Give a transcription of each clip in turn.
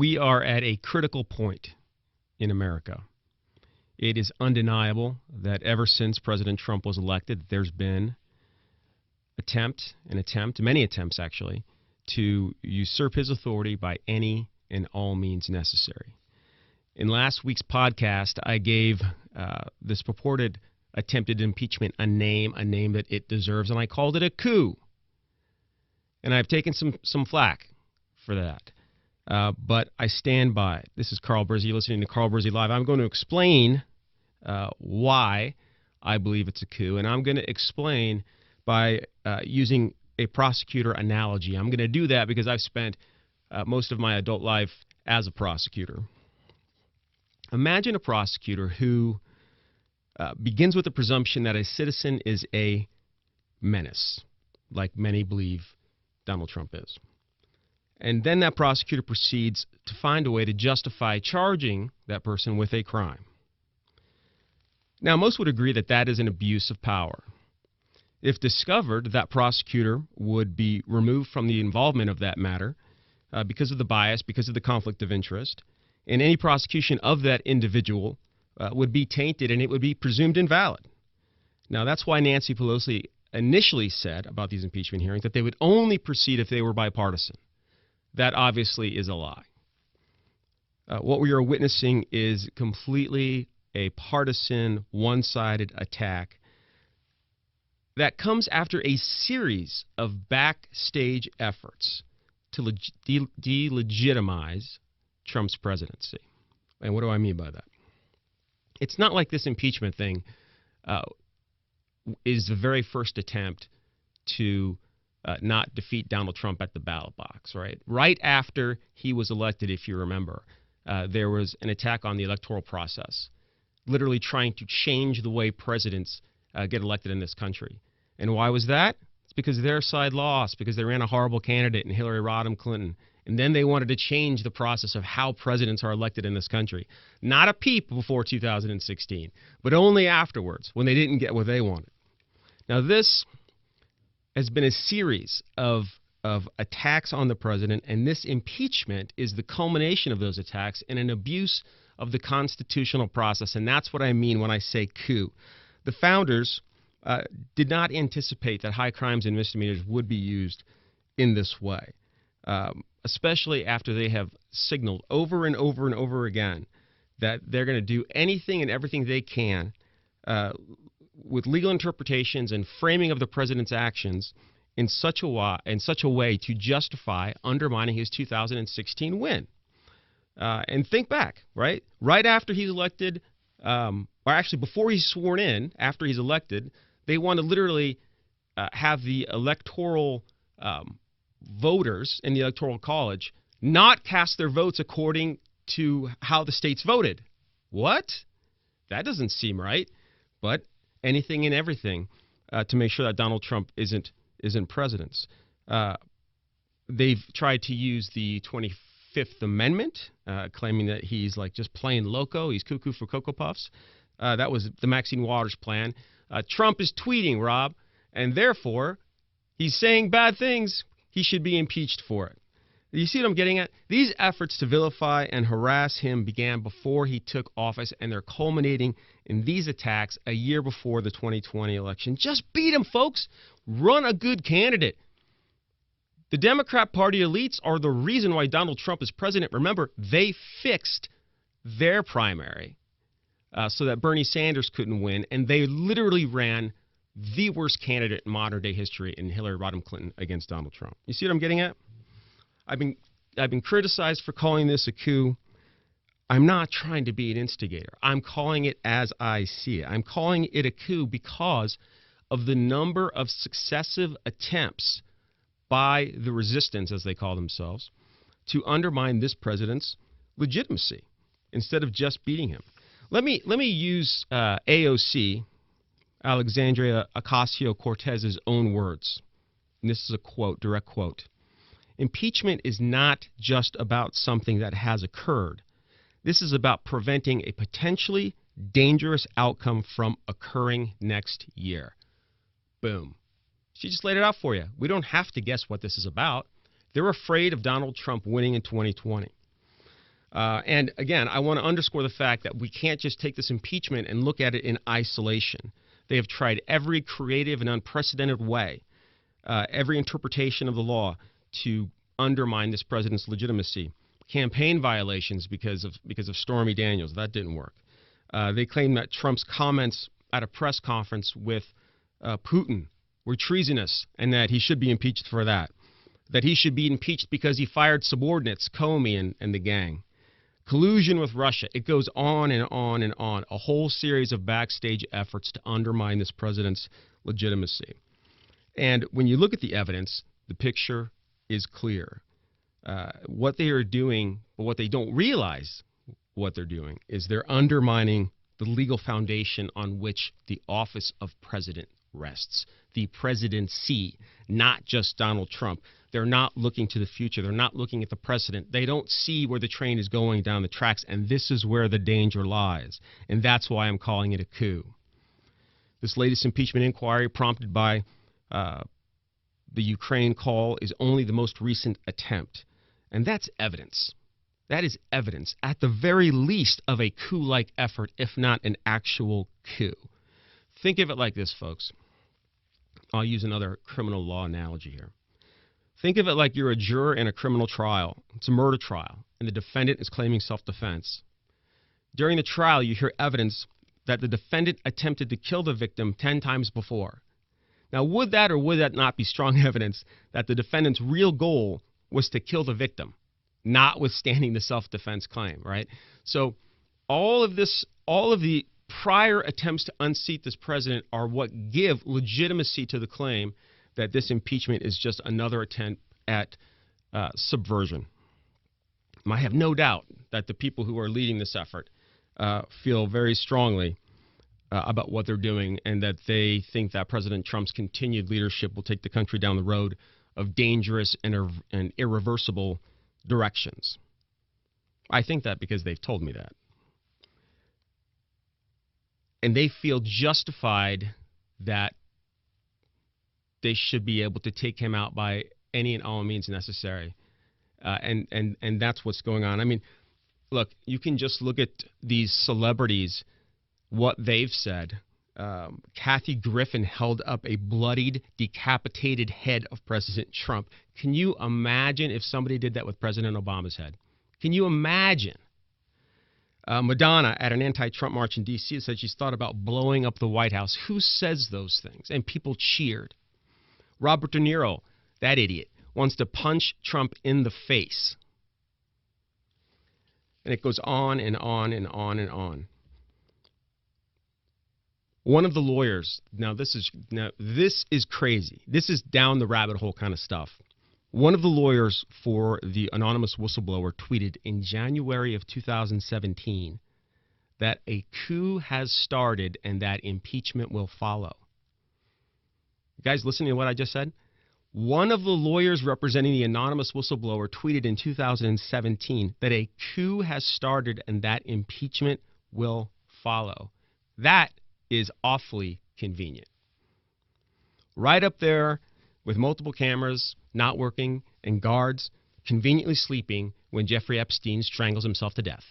We are at a critical point in America. It is undeniable that ever since President Trump was elected, there's been many attempts actually, to usurp his authority by any and all means necessary. In last week's podcast, I gave this purported attempted impeachment a name that it deserves, and I called it a coup. And I've taken some flack for that. But I stand by it. This is Carl Brizzi. You're listening to Carl Brizzi Live. I'm going to explain why I believe it's a coup, and I'm going to explain by using a prosecutor analogy. I'm going to do that because I've spent most of my adult life as a prosecutor. Imagine a prosecutor who begins with the presumption that a citizen is a menace, like many believe Donald Trump is. And then that prosecutor proceeds to find a way to justify charging that person with a crime. Now, most would agree that that is an abuse of power. If discovered, that prosecutor would be removed from the involvement of that matter because of the bias, because of the conflict of interest, and any prosecution of that individual would be tainted and it would be presumed invalid. Now, that's why Nancy Pelosi initially said about these impeachment hearings that they would only proceed if they were bipartisan. That obviously is a lie. What we are witnessing is completely a partisan, one-sided attack that comes after a series of backstage efforts to delegitimize Trump's presidency. And what do I mean by that? It's not like this impeachment thing is the very first attempt to not defeat Donald Trump at the ballot box, right? Right after he was elected, if you remember, there was an attack on the electoral process, literally trying to change the way presidents get elected in this country. And why was that? It's because their side lost, because they ran a horrible candidate in Hillary Rodham Clinton. And then they wanted to change the process of how presidents are elected in this country. Not a peep before 2016, but only afterwards when they didn't get what they wanted. Now, this has been a series of attacks on the president, and this impeachment is the culmination of those attacks and an abuse of the constitutional process. And that's what I mean when I say coup. The founders did not anticipate that high crimes and misdemeanors would be used in this way, especially after they have signaled over and over and over again that they're going to do anything and everything they can with legal interpretations and framing of the president's actions in such a way to justify undermining his 2016 win. And think back, right? Right after he's elected, or actually before he's sworn in, after he's elected, they want to literally have the electoral voters in the Electoral College not cast their votes according to how the states voted. What? That doesn't seem right. But anything and everything to make sure that Donald Trump isn't president. They've tried to use the 25th Amendment, claiming that he's like just plain loco. He's cuckoo for Cocoa Puffs. That was the Maxine Waters plan. Trump is tweeting, Rob, and therefore he's saying bad things. He should be impeached for it. You see what I'm getting at? These efforts to vilify and harass him began before he took office, and they're culminating in these attacks a year before the 2020 election. Just beat him, folks. Run a good candidate. The Democrat Party elites are the reason why Donald Trump is president. Remember, they fixed their primary so that Bernie Sanders couldn't win, and they literally ran the worst candidate in modern-day history in Hillary Rodham Clinton against Donald Trump. You see what I'm getting at? I've been criticized for calling this a coup. I'm not trying to be an instigator. I'm calling it as I see it. I'm calling it a coup because of the number of successive attempts by the resistance, as they call themselves, to undermine this president's legitimacy instead of just beating him. Let me use AOC, Alexandria Ocasio-Cortez's own words. And this is a quote, direct quote. Impeachment is not just about something that has occurred. This is about preventing a potentially dangerous outcome from occurring next year. Boom. She just laid it out for you. We don't have to guess what this is about. They're afraid of Donald Trump winning in 2020. And again, I want to underscore the fact that we can't just take this impeachment and look at it in isolation. They have tried every creative and unprecedented way, every interpretation of the law to undermine this president's legitimacy. Campaign violations because of Stormy Daniels. That didn't work. They claim that Trump's comments at a press conference with Putin were treasonous and that he should be impeached for that. That he should be impeached because he fired subordinates, Comey and the gang. Collusion with Russia. It goes on and on and on. A whole series of backstage efforts to undermine this president's legitimacy. And when you look at the evidence, the picture is clear. What they are doing, but what they don't realize what they're doing, is they're undermining the legal foundation on which the office of president rests. The presidency, not just Donald Trump. They're not looking to the future. They're not looking at the precedent. They don't see where the train is going down the tracks, and this is where the danger lies. And that's why I'm calling it a coup. This latest impeachment inquiry, prompted by the Ukraine call, is only the most recent attempt. And that's evidence. That is evidence, at the very least, of a coup-like effort, if not an actual coup. Think of it like this, folks. I'll use another criminal law analogy here. Think of it like you're a juror in a criminal trial. It's a murder trial, and the defendant is claiming self-defense. During the trial, you hear evidence that the defendant attempted to kill the victim 10 times before. Now, would that or would that not be strong evidence that the defendant's real goal was to kill the victim, notwithstanding the self-defense claim, right? So all of the prior attempts to unseat this president are what give legitimacy to the claim that this impeachment is just another attempt at subversion. I have no doubt that the people who are leading this effort feel very strongly about what they're doing, and that they think that President Trump's continued leadership will take the country down the road of dangerous and irreversible directions. I think that because they've told me that. And they feel justified that they should be able to take him out by any and all means necessary. And that's what's going on. I mean, look, you can just look at these celebrities, what they've said. Kathy Griffin held up a bloodied, decapitated head of President Trump. Can you imagine if somebody did that with President Obama's head? Can you imagine? Madonna, at an anti-Trump march in D.C., said she's thought about blowing up the White House. Who says those things? And people cheered. Robert De Niro, that idiot, wants to punch Trump in the face. And it goes on and on and on and on. One of the lawyers, now this is crazy. This is down the rabbit hole kind of stuff. One of the lawyers for the anonymous whistleblower tweeted in January of 2017 that a coup has started and that impeachment will follow. You guys listening to what I just said? One of the lawyers representing the anonymous whistleblower tweeted in 2017 that a coup has started and that impeachment will follow. That is awfully convenient. Right up there with multiple cameras not working and guards conveniently sleeping when Jeffrey Epstein strangles himself to death.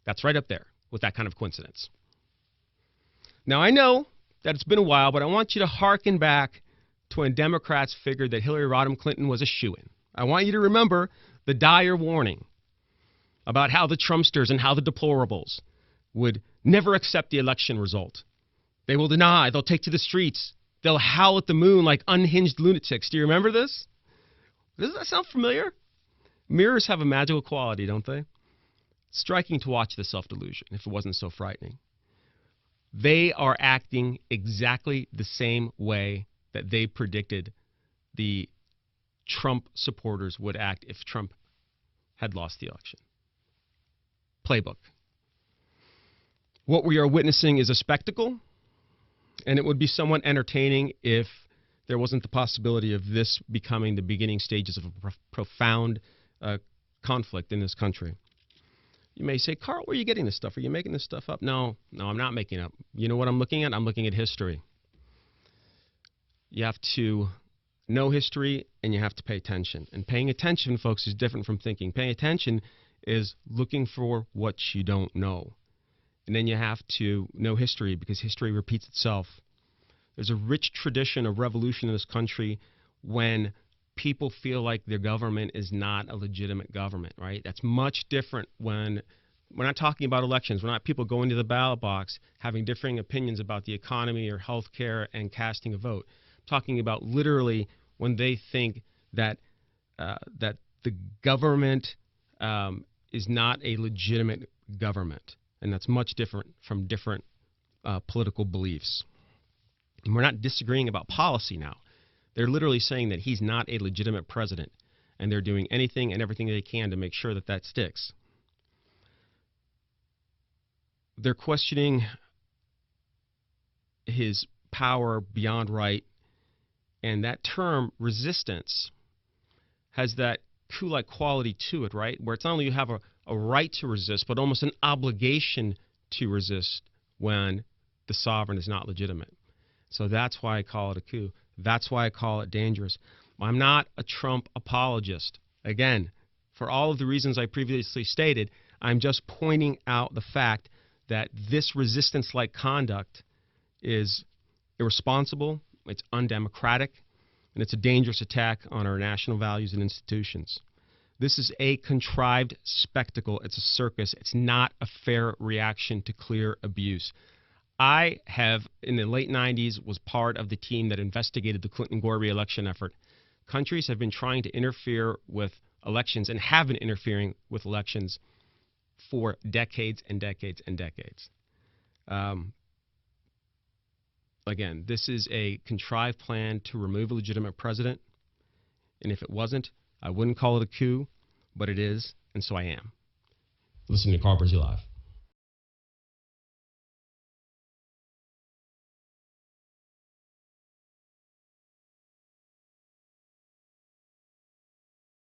That's right up there with that kind of coincidence. Now, I know that it's been a while, but I want you to hearken back to when Democrats figured that Hillary Rodham Clinton was a shoo-in. I want you to remember the dire warning about how the Trumpsters and how the deplorables would never accept the election result. They will deny. They'll take to the streets. They'll howl at the moon like unhinged lunatics. Do you remember this? Does that sound familiar? Mirrors have a magical quality, don't they? It's striking to watch the self-delusion, if it wasn't so frightening. They are acting exactly the same way that they predicted the Trump supporters would act if Trump had lost the election. Playbook. What we are witnessing is a spectacle, and it would be somewhat entertaining if there wasn't the possibility of this becoming the beginning stages of a profound conflict in this country. You may say, Carl, where are you getting this stuff? Are you making this stuff up? No, I'm not making it up. You know what I'm looking at? I'm looking at history. You have to know history, and you have to pay attention. And paying attention, folks, is different from thinking. Paying attention is looking for what you don't know. And then you have to know history, because history repeats itself. There's a rich tradition of revolution in this country when people feel like their government is not a legitimate government, right? That's much different when we're not talking about elections. We're not people going to the ballot box having differing opinions about the economy or health care and casting a vote. I'm talking about literally when they think that that the government is not a legitimate government. And that's much different from different political beliefs. And we're not disagreeing about policy now. They're literally saying that he's not a legitimate president, and they're doing anything and everything they can to make sure that that sticks. They're questioning his power beyond right, and that term resistance has that coup-like quality to it, right? Where it's not only you have a right to resist, but almost an obligation to resist when the sovereign is not legitimate. So that's why I call it a coup. That's why I call it dangerous. I'm not a Trump apologist. Again, for all of the reasons I previously stated, I'm just pointing out the fact that this resistance-like conduct is irresponsible, it's undemocratic, and it's a dangerous attack on our national values and institutions. This is a contrived spectacle. It's a circus. It's not a fair reaction to clear abuse. I have, in the late 90s, was part of the team that investigated the Clinton-Gore re-election effort. Countries have been trying to interfere with elections and have been interfering with elections for decades and decades and decades. Again, this is a contrived plan to remove a legitimate president, and if it wasn't, I wouldn't call it a coup, but it is, and so I am. Listen to Brizzi Live.